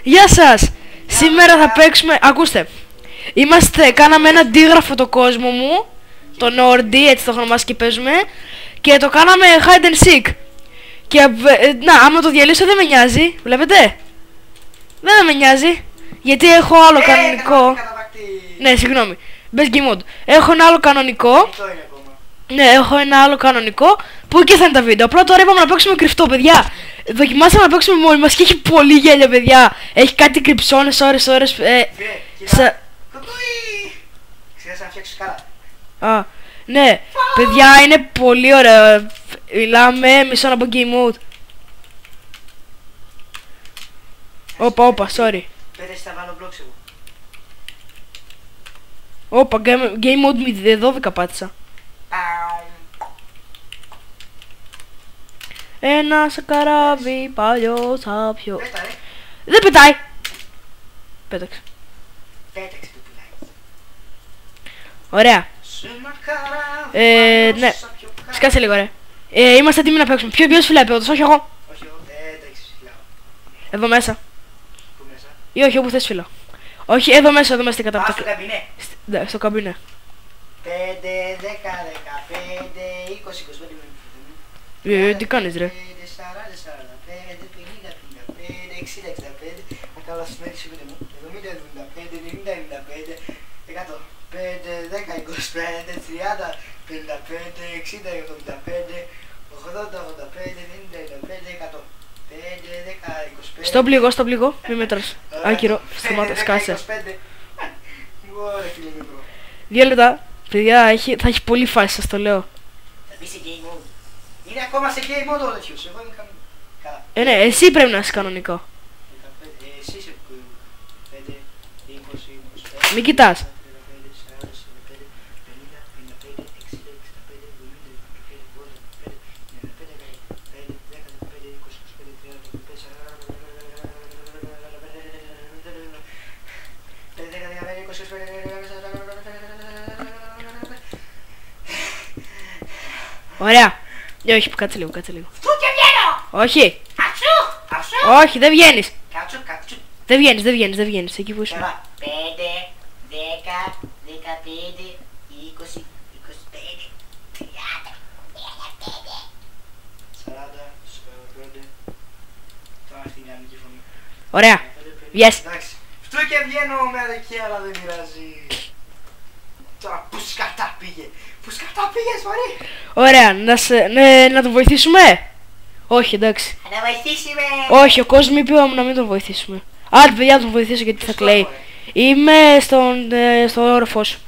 Γεια σας! Σήμερα θα παίξουμε... Ακούστε. Κάναμε ένα αντίγραφο το κόσμο μου. Το Nordi, έτσι το ονομάσει και παίζουμε. Και το κάναμε hide and seek. Και άμα το διαλύσω δεν με νοιάζει. Βλέπετε? Δεν με νοιάζει. Γιατί έχω άλλο κανονικό. Ναι, συγγνώμη. Μπες game mode. Έχω ένα άλλο κανονικό. Ναι, έχω ένα άλλο κανονικό που εκεί θα είναι τα βίντεο. Απλά τώρα είπαμε να παίξουμε κρυφτό, παιδιά. Δοκιμάσαμε να παίξουμε μόνοι μας και έχει πολύ γέλιο, παιδιά. Έχει κάτι κρυψώνες ώρες. Ξέρεις να φτιάξεις καλά. Α, ναι, παιδιά, είναι πολύ ωραίο. Μιλάμε, μισό να μπω game mode. Όπα, sorry. Πέτρε θα βάλω blocks εγώ. Όπα, game mode 12 πάτησα. Ένα σε καράβι παλιό θα πιω. Δεν πετάει. Πέταξε. Πέταξε το πουλάκι. Ωραία. Ναι. Σκάτσε λίγο, ρε. Είμαστε έτοιμοι να παίξουμε. Ποιος φυλάει πρώτος, όχι εγώ. Όχι εγώ, εντάξει, φυλάω. Εδώ μέσα. Πού μέσα? Ή όχι, όπου θες φυλάω. Όχι, εδώ μέσα στην Α, κατάπτυξη. στο καμπινέ. Ναι, στο καμπινέ. 5, 10, 15, 20, 25 Τι κάνεις, ρε? 40, 45, 50, 55, 60, 65. Να κάνω λάθος μέρη, συγγνώμη μου. 70, 75, 90, 95, 100, 5, 10, 25, 30, 55, 60, 75, 80, 85, 90, 95, 100. 5, 10, 25. Στο πληγό, μη μετράς. Άκυρο, σταμάτα, σκάσε. 2 λεπτά. Παιδιά, θα έχει πολύ φάση, σας το λέω. Θα μπει σε game mode. Είναι ακόμα σε game mode ο τέτοιος, εγώ είμαι καλά. Ναι, εσύ πρέπει να είσαι κανονικό. Εσύ είσαι 5, 20, 25. Μην κοιτάς. 40, 45, 50, 55, 60, 65, 70, Ωραία. Όχι, κάτσε λίγο. Φου και βγαίνω! Όχι. Αψού! Όχι, δεν βγαίνεις. Κάτσου! Δεν βγαίνεις. Εκεί που είσαι. Καλά. 5, 10, 15, 20, 25, 30, 35, 40, 45. Τώρα αυτή είναι η άλλη φωνή. Ωραία. Yes. Εντάξει. Φτού και βγαίνω με αδικία, αλλά δεν πειράζει. Τώρα που σκατά πήγε. Που σκατά πήγες, Μαρή. Ωραία, να τον βοηθήσουμε. Όχι, εντάξει. Να βοηθήσουμε. Όχι, ο κόσμος είπε να μην τον βοηθήσουμε. Άντε, παιδιά, να τον βοηθήσω γιατί θα κλαίει. Είμαι στον όροφο σου.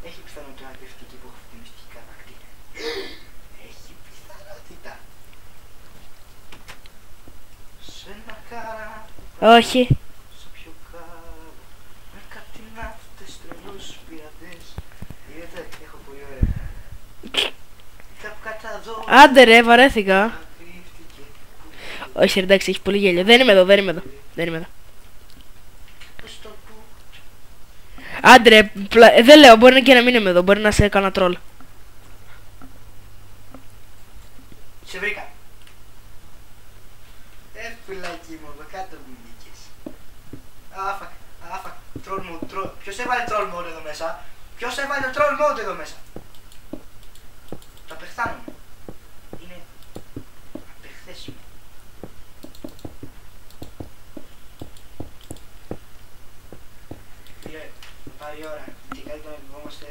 Έχει πιθανότητα να πέφτει και που έχω αυτή τη μυστική κατακτή. Έχει πιθανότητα. Σε ένα καράβι. Όχι. Σε πιο κάτω. Με κάτι ναύτες, τρελούς πειρατές. Είδατε, έχω πολύ ωραία. Κάπου κατά εδώ. Άντε ρε, βαρέθηκα. Κρύφτηκε. Όχι, ρε, εντάξει, έχει πολύ γέλιο. Δεν είμαι εδώ. Πώς το που. Άντε ρε, δεν λέω, μπορεί και να μην είμαι εδώ. Μπορεί να σε έκανα τρόλ. Σε βρήκα. Πουλάκι μου, εδώ κάτω μου μπήκες. Άφακ, troll mode. Ποιος έβαλε troll mode εδώ μέσα? Ποιος έβαλε troll mode εδώ μέσα? Το απεχθάνομαι. Είναι απεχθέσιμο. Φίλε, πάρει η ώρα και καλύτερα να βρισκόμαστε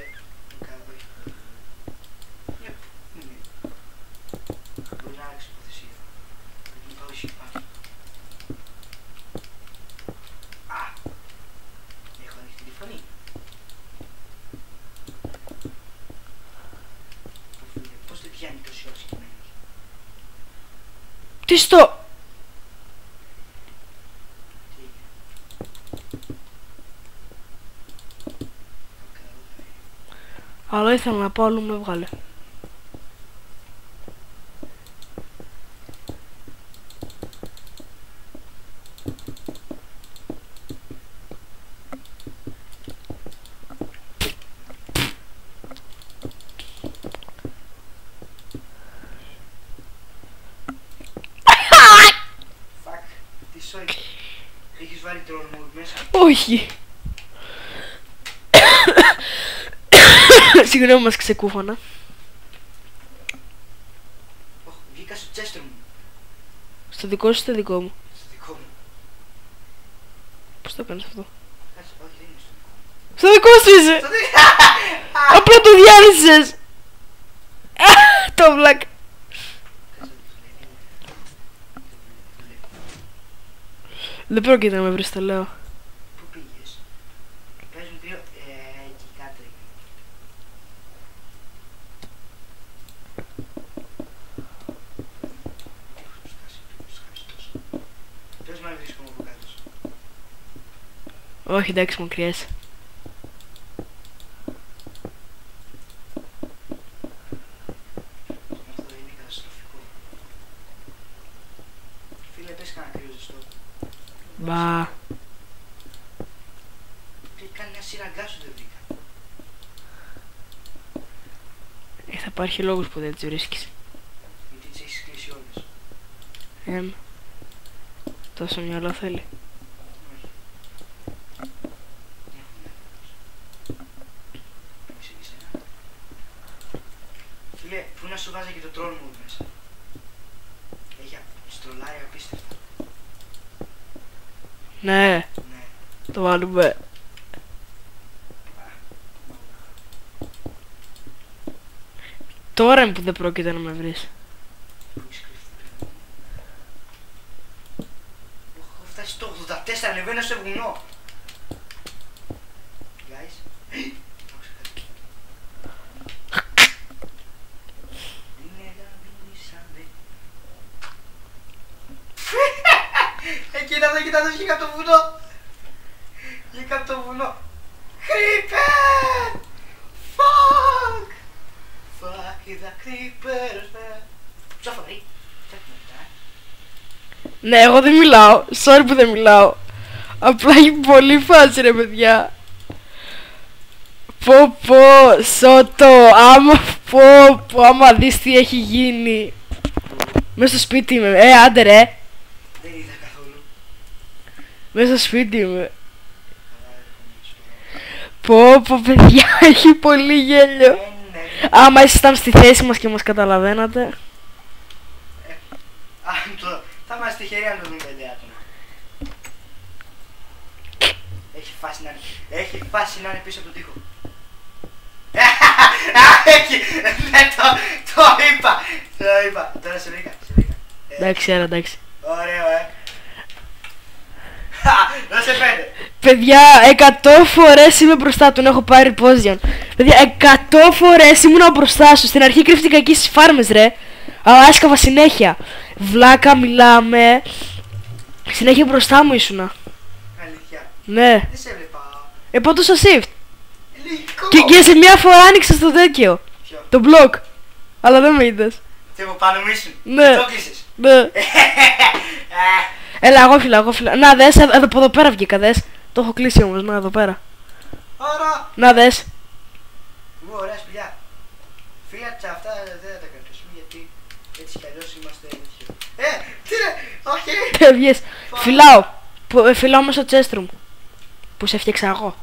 κάτω. Μπορεί να άλλαξε υποθεσία. Μην πάω εσύ πάλι. Α! Έχω ανοιχτή τη φωνή. Πώς δεν πιάνει τόση ώρα συγκεκριμένος? Τι στο... Τι έγινε? Αλλά ήθελα να πάω, αλλού με βγάλε. sorry. Έχεις βάλει τρόλ μου μέσα. Όχι. Συγγνώμη, μας ξεκούφανα. Βγήκα στο τσέστρο μου. Στο δικό σου ή στο δικό μου? Στο δικό μου. Πώς το κάνεις αυτό? Κάτσε, όχι, δεν είναι στο δικό μου. Στο δικό σου είσαι! Στο δικό. Απλά το διάλυσες! Το βλακ. Δεν πρόκειται να με βρεις, το λέω. Πού πήγες? Πες μου ποιο... εκεί κάτω είναι. Πες μου αν βρίσκομαι από κάτω. Όχι, εντάξει, μου κρυέσαι. Αυτό είναι καταστροφικό. Φίλε, πες κανένα κρύο ζεστό. Μπα. Και κάνει μια σειρά σου δεν βρήκα. Θα υπάρχει λόγος που δεν τις βρίσκεις. Γιατί τις έχεις κλείσει όλες. Τόσο μυαλό θέλει. Όχι. Δεν έχω μυαλό. Είσαι και σένα. Φίλε, πού να σου βάζα και το τρόλ μου μέσα. Έχει στρολάρει απίστευτα. Ναι, Ναι. το βάλουμε. Τώρα είναι που δεν πρόκειται να με βρεις. Πού έχεις κρυφτεί πριν. Έχω φτάσει στο 84, ανεβαίνω σε βουνό. Guys. Άκουσα κάτι. Είναι γαμίσαμε. Κοίτα, βγήκα από το βουνό. Βγήκα από το βουνό. Creeper! Fuck! Fuck is a creeper. Ψάφα, ρε. Ναι, εγώ δεν μιλάω. Sorry που δεν μιλάω. Απλά έχει πολύ φάση, ρε παιδιά. Πω, Σότο, άμα δεις τι έχει γίνει. Μέσα στο σπίτι είμαι. Άντε ρε. Δεν είδα καθόλου. Μέσα στο σπίτι είμαι. Καλά, έρχομαι στο... Πω, παιδιά, έχει πολύ γέλιο. Ναι. Άμα ήσασταν στη θέση μας και μας καταλαβαίνατε. Θα είμαστε τυχεροί αν το δούμε 5 άτομα. Έχει φάση να είναι πίσω από τον τοίχο. Ναι, το είπα. Τώρα σε βρήκα. Εντάξει, εντάξει. Ωραίο, Δώσε 5. Παιδιά, 100 φορές είμαι μπροστά του, έχω πάρει πόζιον. Παιδιά, 100 φορές ήμουν μπροστά σου. Στην αρχή κρύφτηκα εκεί στις φάρμες, ρε. Αλλά έσκαβα συνέχεια. Βλάκα, μιλάμε. Συνέχεια μπροστά μου ήσουνα. Αλήθεια. Ναι. Δεν σε έβλεπα. Πότωσα shift. Λίγο. Και σε μια φορά άνοιξα στο τέτοιο. Ποιο? Το block. Αλλά δεν με είδες. Τι από πάνω μου ήσουν. Ναι. Το κλείσες. Ναι. Έλα, εγώ φύλλα. Να δες, από εδώ πέρα βγήκα, δες. Το έχω κλείσει όμως, να εδώ πέρα. Ωραία. Να δες. Ωραία σπηλιά. Φίλατσα αυτά δεν θα τα κρατήσουμε γιατί έτσι κι αλλιώς είμαστε τέτοιο. Τι ρε, όχι. Δεν βγες. Φυλάω μέσα στο chest room. Που σε έφτιαξα εγώ.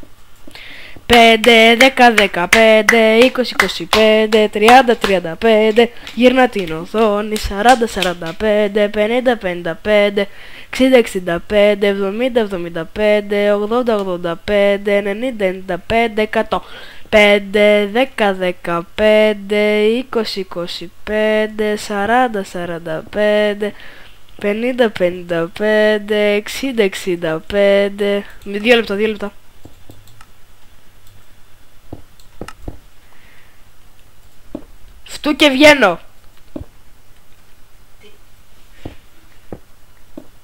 5, 10, 15, 20, 25, 30, 35. Γύρνα την οθόνη. 40, 45, 50, 55, 60, 65, 70, 75, 80, 85, 90, 95, 100. 5, 10, 15, 20, 25, 40, 45, 50, 55, 60, 65. 2 λεπτά. Φτού και βγαίνω.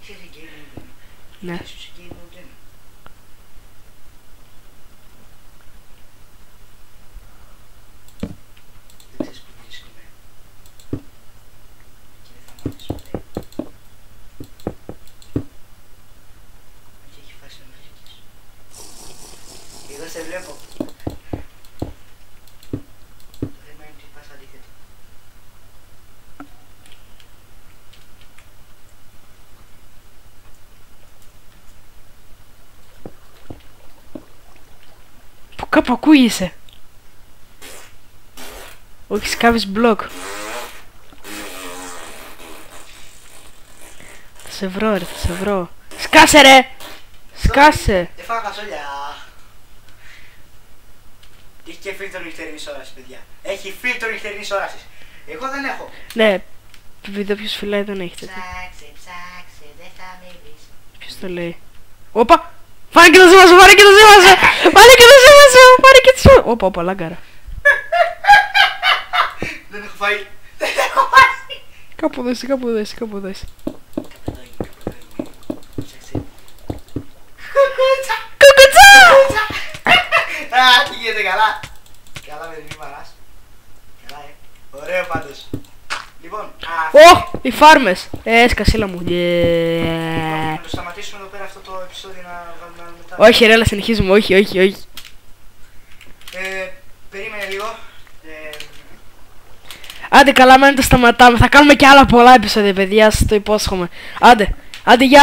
Είσαι σε game mode. Ναι. Είσαι σε game mode. Δεν ξέρεις που βρίσκομαι. Και δεν θα μ' άρεσε ποτέ. Και έχει φάση να με βρήκες. Εδώ σε βλέπω. Το θέμα είναι ότι πας αντίθετα. Κάπου ακούγεσαι. Όχι, σκάβεις μπλοκ. Θα σε βρω ρε, θα σε βρω. Σκάσε ρε! Σκάσε! Δεν φάγα κασόλια. Έχει και φίλτρο νυχτερινής όρασης, παιδιά. Έχει φίλτρο νυχτερινής όρασης. Εγώ δεν έχω. Ναι, βίντεο ποιος φυλάει δεν έχετε. Ψάξε, δεν θα με βρεις. Ποιος το λέει. Όπα! Πάρε και το σήμα σου, πάρε και το σήμα σου! Πάρε και το σήμα σου, πάρε και το σήμα σου! Όπα, όπα, λάγκαρα. Δεν έχω φάει. Δεν έχω φάει. Κάπου δώσει, κάπου δώσει, κάπου δώσει. Κουκουτσά! Α, τι γίνεται, καλά. Καλά με την ημάρας. Καλά, ωραίο πάντως. Λοιπόν, Ωχ, οι φάρμες. Σκασίλα μου. να το σταματήσουμε εδώ πέρα αυτό το επεισόδιο να βάλουμε μετά. Όχι ρε, αλλά συνεχίζουμε, όχι, όχι, όχι. Περίμενε λίγο. Άντε καλά, μένετε, σταματάμε. Θα κάνουμε και άλλα πολλά επεισόδια, παιδιά, σας το υπόσχομαι. Άντε, άντε, γεια.